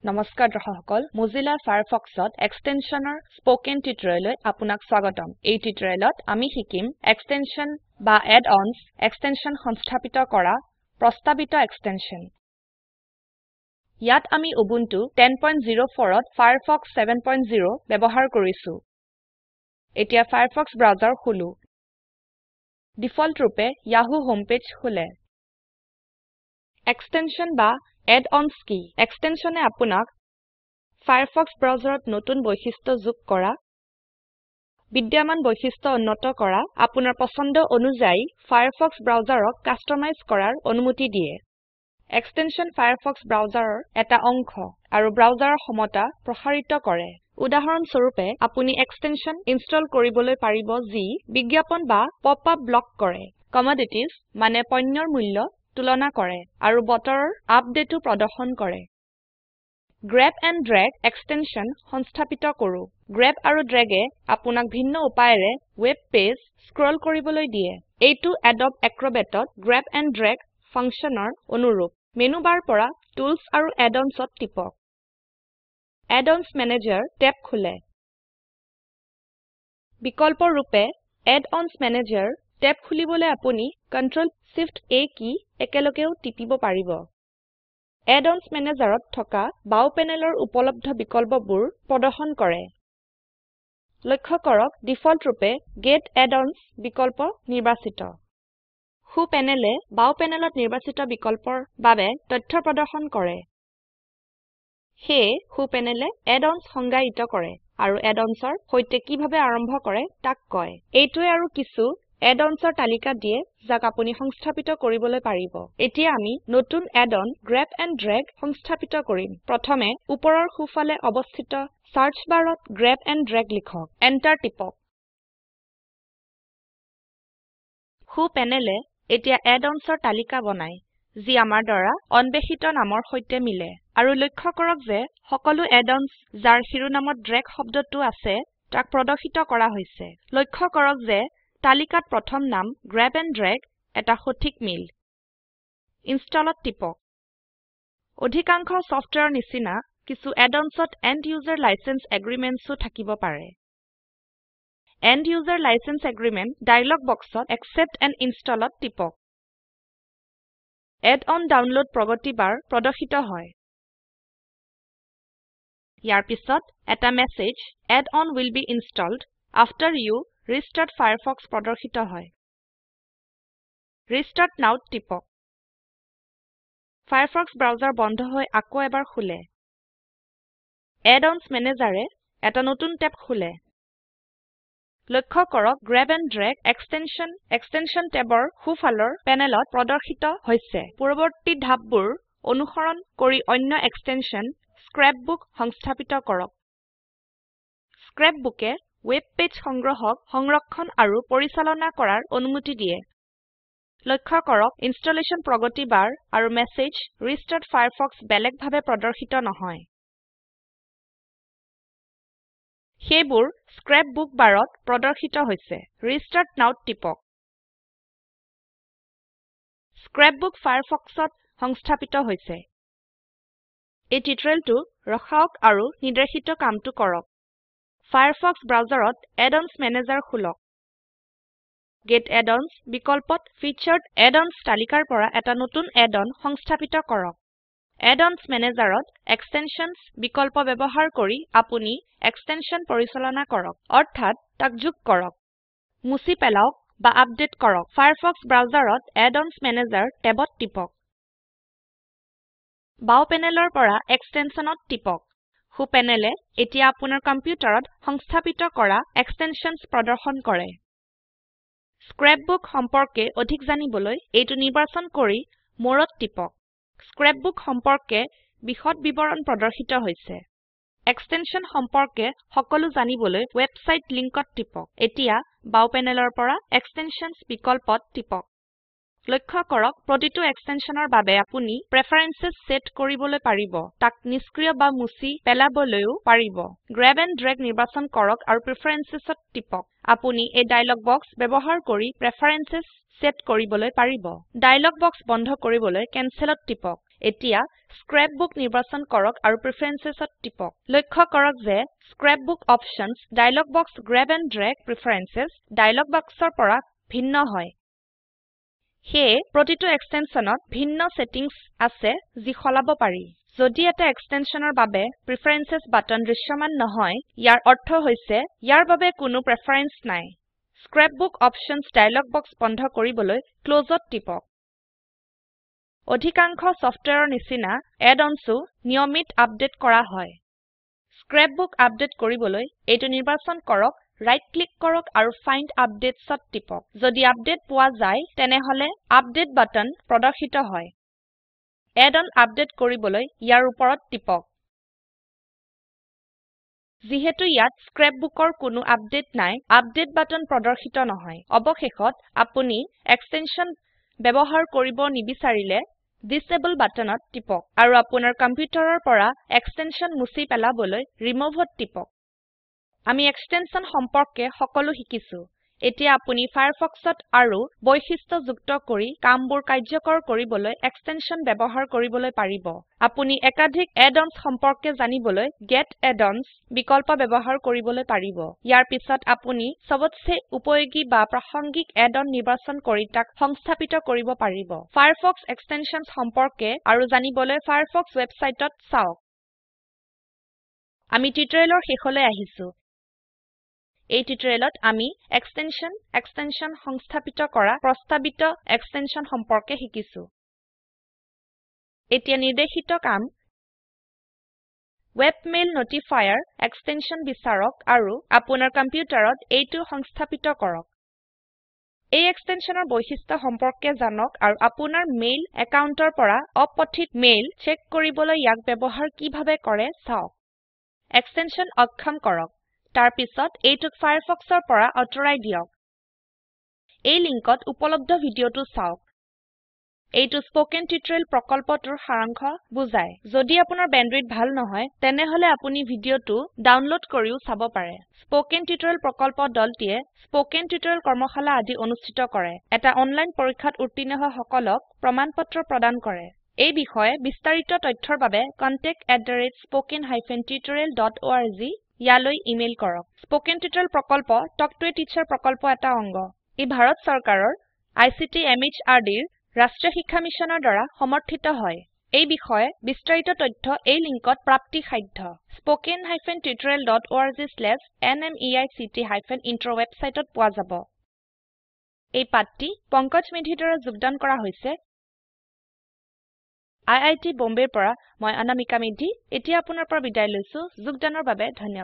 নমস্কাৰ দৰ্শক সকল Mozilla Firefoxত এক্সটেনশনৰ স্পোকেন টিউটোৰিয়েললৈ আপোনাক স্বাগতম এই টিউটোৰিয়েলত আমি শিকিম এক্সটেনশন বা add-ons এক্সটেনশন সংস্থাপিত কৰা প্ৰস্তাৱিত এক্সটেনশন ইয়াত আমি Ubuntu 10.04ত Firefox 7.0 ব্যৱহাৰ কৰিছো এতিয়া Firefox ব্ৰাউজাৰ খুলো ডিফল্ট ৰূপে Yahoo হোমপেজ খোলে এক্সটেনশন বা add-ons কি এক্সটেনশনে আপোনাক Firefox ব্ৰাউজাৰত নতুন বৈশিষ্ট্য যোগ কৰা বিদ্যমান বৈশিষ্ট্য উন্নত কৰা আপোনাৰ পছন্দ অনুযায়ী Firefox ব্ৰাউজাৰক কাষ্টমাইজ কৰাৰ অনুমতি দিয়ে এক্সটেনশন Firefox ব্ৰাউজাৰৰ এটা অংশ আৰু ব্ৰাউজাৰৰ ক্ষমতা প্ৰসাৰিত কৰে উদাহৰণ স্বৰূপে আপুনি এক্সটেনশন ইনষ্টল কৰিবলৈ পাৰিব যি বিজ্ঞাপন বা পপ-আপ ব্লক কৰে কমোডিটিজ মানে পণ্যৰ মূল্য তুলনা কৰে আৰু বতৰৰ আপডেটো প্ৰদৰ্শন কৰে গ্ৰ্যাব এণ্ড ড্ৰেগ এক্সটেনশন সংস্থাপিত কৰো গ্ৰ্যাব আৰু ড্ৰেগে আপোনাক ভিন্ন উপায়েৰে ওয়েব পেজ স্ক্ৰল কৰিবলৈ দিয়ে এইটো Adobe Acrobatত গ্ৰ্যাব এণ্ড ড্ৰেগ ফাংচনৰ অনুৰূপ মেনু বাৰ পৰা টুলস আৰু add-onsত টিপক Add-ons Manager টেব খোলে বিকল্প ৰূপে Add-ons Manager টেব খুলিবলৈ আপুনি Ctrl+Shift+A কি একেলগেও টিপিব পাৰিব Add-ons Managerত থকা বাও পেনেলৰ উপলব্ধ বিকল্পবোৰ প্ৰদৰ্শন কৰে লক্ষ্য কৰক ডিফল্ট ৰূপে Get Add-ons বিকল্প নিৰ্বাচিত সো পেনেলে বাও পেনেলত নিৰ্বাচিত বিকল্পৰ বাবে তথ্য প্ৰদৰ্শন কৰে হে সো পেনেলে Add-ons সংজ্ঞায়িত কৰে আৰু Add-onsৰ সৈতে কিভাবে আৰম্ভ কৰে তাক কয় এইটোৱে আৰু কিছু Add-onsৰ তালিকা দিয়ে যাক আপুনি সংস্থাপিত কৰিবলৈ পাৰিব এতিয়া আমি নতুন add-on গ্ৰ্যাব এণ্ড ড্ৰেগ সংস্থাপিত কৰিম প্ৰথমে ওপৰৰ সোঁফালে অৱস্থিত সাৰ্চ বাৰত গ্ৰ্যাব এণ্ড ড্ৰেগ লিখক এন্টাৰ টিপক সো পেনেলে এতিয়া add-onsৰ তালিকা বনায় যি আমাৰ দ্বাৰা অন্বেষিত নামৰ সৈতে মিলে আৰু লক্ষ্য কৰক যে সকলো add-ons যাৰ শিৰোনামত ড্ৰেগ শব্দটো আছে তাক প্ৰদৰ্শিত কৰা হৈছে লক্ষ্য কৰক যে তালিকাত প্ৰথম নাম গ্ৰ্যাব এণ্ড ড্ৰেগ এটা সঠিক মিল ইনষ্টলত টিপক অধিকাংশ সফটওয়্যাৰ নিচিনা কিছু add-onsত end user license agreementsও থাকিব পাৰে end user license agreement dialog বক্সত accept and installত টিপক add-on download প্ৰগতি বাৰ প্ৰদৰ্শিত হয় ইয়াৰ পিছত এটা message add-on will be installed after you restart Firefox প্ৰদৰ্শিত হয় Restart now টিপক Firefox ব্ৰাউজাৰ বন্ধ হৈ আকৌ এবাৰ খুলে Add-ons Managerয়ে এটা নতুন টেব খুলে লক্ষ্য কৰক গ্ৰ্যাব এণ্ড ড্ৰেগ এক্সটেনশন টেবৰ সোঁফালৰ পেনেলত প্ৰদৰ্শিত হৈছে পৰৱৰ্তী ধাপবোৰ অনুসৰণ কৰি অন্য এক্সটেনশন স্ক্ৰ্যাপবুক সংস্থাপিত কৰক স্ক্ৰ্যাপবুকে ওয়েব পেজ সংগ্ৰহক সংৰক্ষণ আৰু পৰিচালনা কৰাৰ অনুমতি দিয়ে লক্ষ্য কৰক ইনষ্টলেচন প্ৰগতি বাৰ আৰু মেছেজ ৰিষ্টাৰ্ট ফায়াৰফক্স বেলেগভাৱে প্ৰদৰ্শিত নহয় সেইবোৰ স্ক্ৰ্যাপবুক বাৰত প্ৰদৰ্শিত হৈছে ৰিষ্টাৰ্ট নাও টিপক স্ক্ৰ্যাপবুক ফায়াৰফক্সত সংস্থাপিত হৈছে এই টিউটোৰিয়েলটো ৰখাওক আৰু নিৰ্দেশিত কামটো কৰক Firefox ব্ৰাউজাৰত Add-ons Manager খুলক Get Add-ons বিকল্পত Featured Add-ons তালিকাৰ পৰা এটা নতুন add-on সংস্থাপিত কৰক Add-ons Managerত Extensions বিকল্প ব্যৱহাৰ কৰি আপুনি এক্সটেনশন পৰিচালনা কৰক অৰ্থাৎ তাক যোগ কৰক মুছি পেলাওক বা আপডেট কৰক Firefox ব্ৰাউজাৰত Add-ons Manager টেবত টিপক বাও পেনেলৰ পৰা এক্সটেনশনত টিপক সো পেনেলে এতিয়া আপোনাৰ কম্পিউটাৰত সংস্থাপিত কৰা এক্সটেনশনছ প্ৰদৰ্শন কৰে স্ক্ৰ্যাপবুক সম্পৰ্কে অধিক জানিবলৈ এইটো নিৰ্বাচন কৰি মোৰত টিপক স্ক্ৰ্যাপবুক সম্পৰ্কে বিশদ বিৱৰণ প্ৰদৰ্শিত হৈছে এক্সটেনশন সম্পৰ্কে সকলো জানিবলৈ ওয়েবসাইট লিংকত টিপক এতিয়া বাও পেনেলৰ পৰা এক্সটেনশনছ বিকল্পত টিপক লক্ষ্য কৰক প্ৰতিটো এক্সটেনশনৰ বাবে আপুনি প্ৰেফাৰেন্সেস সেট কৰিবলৈ পাৰিব তাক নিষ্ক্ৰিয় বা মুছি পেলাবলৈও পাৰিব গ্ৰ্যাব এণ্ড ড্ৰেগ নিৰ্বাচন কৰক আৰু প্ৰেফাৰেন্সেছত টিপক আপুনি এই ডায়লগ বক্স ব্যৱহাৰ কৰি প্ৰেফাৰেন্সেস সেট কৰিবলৈ পাৰিব ডায়লগ বক্স বন্ধ কৰিবলৈ ক্যানসেলত টিপক এতিয়া স্ক্ৰ্যাপবুক নিৰ্বাচন কৰক আৰু প্ৰেফাৰেন্সেছত টিপক লক্ষ্য কৰক যে scrapbook options dialog box grab and drag preferences dialog বক্সৰ পৰা ভিন্ন হয় সেয়ে প্ৰতিটো এক্সটেনশনত ভিন্ন সেটিংস আছে যি সলাব পাৰি যদি এটা এক্সটেনশনৰ বাবে প্ৰেফাৰেন্সেছ বাটন দৃশ্যমান নহয় ইয়াৰ অৰ্থ হৈছে ইয়াৰ বাবে কোনো প্ৰেফাৰেন্স নাই স্ক্ৰ্যাপবুক অপশনছ ডায়লগ বক্স বন্ধ কৰিবলৈ ক্লোজত টিপক অধিকাংশ সফটওয়্যাৰৰ নিচিনা এড-অনছো নিয়মিত আপডেট কৰা হয় স্ক্ৰ্যাপবুক আপডেট কৰিবলৈ এইটো নিৰ্বাচন কৰক ৰাইট ক্লিক কৰক আৰু ফাইণ্ড আপডেটছত টিপক যদি আপডেট পোৱা যায় তেনেহলে আপডেট বাটন প্ৰদৰ্শিত হয় এড-অন আপডেট কৰিবলৈ ইয়াৰ ওপৰত টিপক যিহেতু ইয়াত স্ক্ৰ্যাপবুকৰ কোনো আপডেট নাই আপডেট বাটন প্ৰদৰ্শিত নহয় অৱশেষত আপুনি এক্সটেনশন ব্যৱহাৰ কৰিব নিবিচাৰিলে ডিসেবল বাটনত টিপক আৰু আপোনাৰ কম্পিউটাৰৰ পৰা এক্সটেনশন মুছি পেলাবলৈ ৰিমুভত টিপক আমি এক্সটেনশন সম্পৰ্কে সকলো শিকিছো এতিয়া আপুনি ফায়াৰফক্সত আৰু বৈশিষ্ট্য যুক্ত কৰি কামবোৰ কাৰ্যকৰ কৰিবলৈ এক্সটেনশন ব্যৱহাৰ কৰিবলৈ পাৰিব আপুনি একাধিক এড-অনছ সম্পৰ্কে জানিবলৈ গেট add-ons বিকল্প ব্যৱহাৰ কৰিবলৈ পাৰিব ইয়াৰ পিছত আপুনি সবতছে উপযোগী বা প্ৰাসংগিক এড-অন নিৰ্বাচন কৰি তাক সংস্থাপিত কৰিব পাৰিব ফায়াৰফক্স এক্সটেনশনছ সম্পৰ্কে আৰু জানিবলৈ ফায়াৰফক্স ওয়েবসাইটত চাওক আমি টিউটোৰিয়েলৰ শেষলৈ আহিছো এই টিউটোৰিয়েলত আমি এক্সটেনশন সংস্থাপিত কৰা প্ৰস্তাৱিত এক্সটেনশন সম্পৰ্কে শিকিছো এতিয়া নিৰ্দেশিত কাম ৱেবমেইল নটিফায়াৰ এক্সটেনশন বিচাৰক আৰু আপোনাৰ কম্পিউটাৰত এইটো সংস্থাপিত কৰক এই এক্সটেনশনৰ বৈশিষ্ট্য সম্পৰ্কে জানক আৰু আপোনাৰ মেইল একাউণ্টৰ পৰা অপঠিত মেইল চেক কৰিবলৈ ইয়াক ব্যৱহাৰ কিভাবে কৰে চাওক এক্সটেনশন অক্ষম কৰক তাৰ পিছত এইটোক ফায়াৰফক্সৰ পৰা আঁতৰাই দিয়ক এই লিংকত উপলব্ধ ভিডিওটো চাওক এইটো স্পোকেন টিউটোৰিয়েল প্ৰকল্পটোৰ সাৰাংশ বুজায় যদি আপোনাৰ বেণ্ডৱিডথ ভাল নহয় তেনেহলে আপুনি ভিডিওটো ডাউনলোড কৰিও চাব পাৰে স্পোকেন টিউটোৰিয়েল প্ৰকল্প দলটিয়ে স্পোকেন টিউটোৰিয়েল কৰ্মশালা আদি অনুষ্ঠিত কৰে এটা অনলাইন পৰীক্ষাত উত্তীৰ্ণ হোৱা সকলক প্ৰমাণপত্ৰ প্ৰদান কৰে এই বিষয়ে বিস্তাৰিত তথ্যৰ বাবে contact@spoken-tutorial.org ইয়ালৈ ইমেইল কৰক স্পোকেন টিউটোৰিয়েল প্ৰকল্প টক টু এ টিচাৰ প্ৰকল্প এটা অংগ ই ভাৰত চৰকাৰৰ আইচিটি এমএচআৰডিৰ ৰাষ্ট্ৰীয় শিক্ষা মিছনৰ দ্বাৰা সমৰ্থিত হয় এই বিষয়ে বিস্তাৰিত তথ্য এই লিংকত প্ৰাপ্তিসাধ্য spoken-tutorial.org/nmeict-intro ওয়েবসাইটত পোৱা যাব এই পাঠটি পংকজ মেধিৰ দ্বাৰা যোগদান কৰা হৈছে আইআইটি বম্বেৰ পৰা মই অনামিকা মেধি এতিয়া আপোনাৰ পৰা বিদায় লৈছো যোগদানৰ বাবে ধন্যবাদ